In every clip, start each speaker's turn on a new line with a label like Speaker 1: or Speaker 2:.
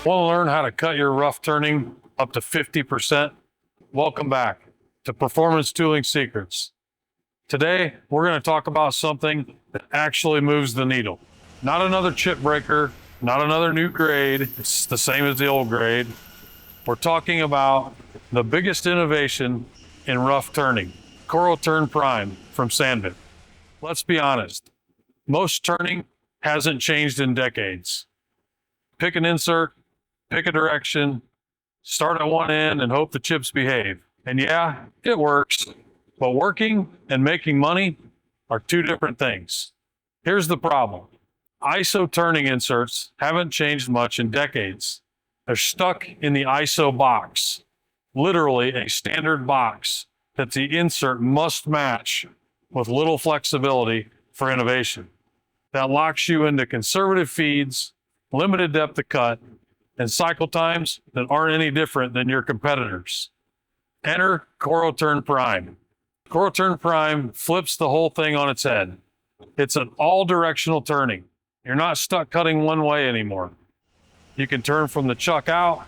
Speaker 1: Want to learn how to cut your rough turning up to 50%? Welcome back to Performance Tooling Secrets. Today, we're going to talk about something that actually moves the needle. Not another chip breaker, not another new grade. It's the same as the old grade. We're talking about the biggest innovation in rough turning, CoroTurn Prime from Sandvik. Let's be honest, most turning hasn't changed in decades. Pick an insert, pick a direction, start at one end and hope the chips behave. And yeah, it works, but working and making money are two different things. Here's the problem. ISO turning inserts haven't changed much in decades. They're stuck in the ISO box, literally a standard box that the insert must match with little flexibility for innovation. That locks you into conservative feeds, limited depth of cut, and cycle times that aren't any different than your competitors. Enter CoroTurn Prime. CoroTurn Prime flips the whole thing on its head. It's an all-directional turning. You're not stuck cutting one way anymore. You can turn from the chuck out,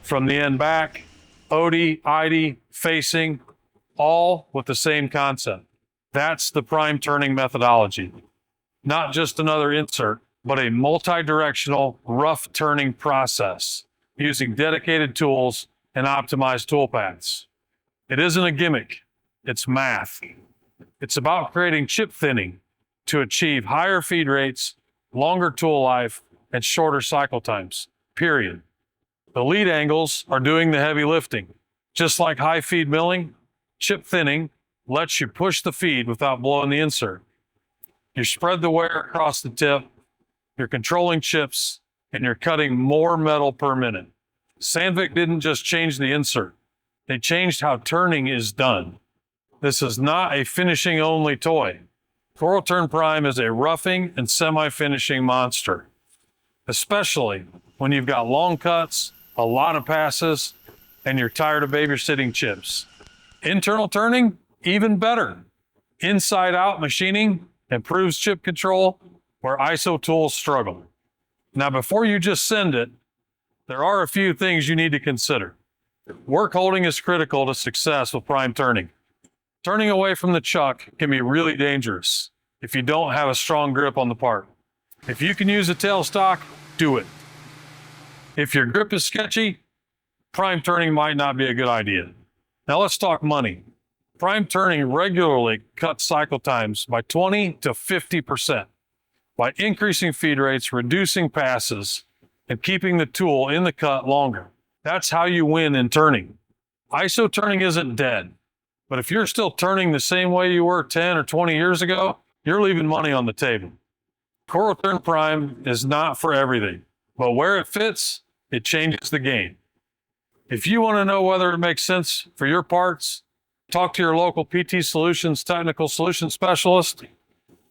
Speaker 1: from the end back, OD, ID, facing, all with the same concept. That's the prime turning methodology. Not just another insert, but a multi-directional rough turning process using dedicated tools and optimized tool paths. It isn't a gimmick, it's math. It's about creating chip thinning to achieve higher feed rates, longer tool life, and shorter cycle times, period. The lead angles are doing the heavy lifting. Just like high feed milling, chip thinning lets you push the feed without blowing the insert. You spread the wear across the tip, you're controlling chips, and you're cutting more metal per minute. Sandvik didn't just change the insert. They changed how turning is done. This is not a finishing only toy. CoroTurn Prime is a roughing and semi-finishing monster, especially when you've got long cuts, a lot of passes, and you're tired of babysitting chips. Internal turning, even better. Inside out machining improves chip control where ISO tools struggle. Now, before you just send it, there are a few things you need to consider. Work holding is critical to success with prime turning. Turning away from the chuck can be really dangerous if you don't have a strong grip on the part. If you can use a tailstock, do it. If your grip is sketchy, prime turning might not be a good idea. Now let's talk money. Prime turning regularly cuts cycle times by 20 to 50% by increasing feed rates, reducing passes, and keeping the tool in the cut longer. That's how you win in turning. ISO turning isn't dead, but if you're still turning the same way you were 10 or 20 years ago, you're leaving money on the table. CoroTurn Prime is not for everything, but where it fits, it changes the game. If you want to know whether it makes sense for your parts, talk to your local PT Solutions technical solution specialist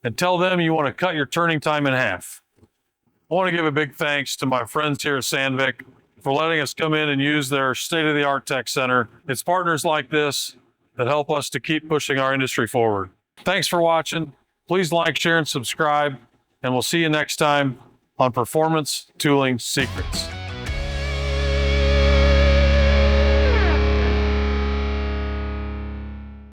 Speaker 1: and tell them you want to cut your turning time in half. I want to give a big thanks to my friends here at Sandvik for letting us come in and use their state-of-the-art tech center. It's partners like this that help us to keep pushing our industry forward. Thanks for watching. Please like, share, and subscribe, and we'll see you next time on Performance Tooling Secrets.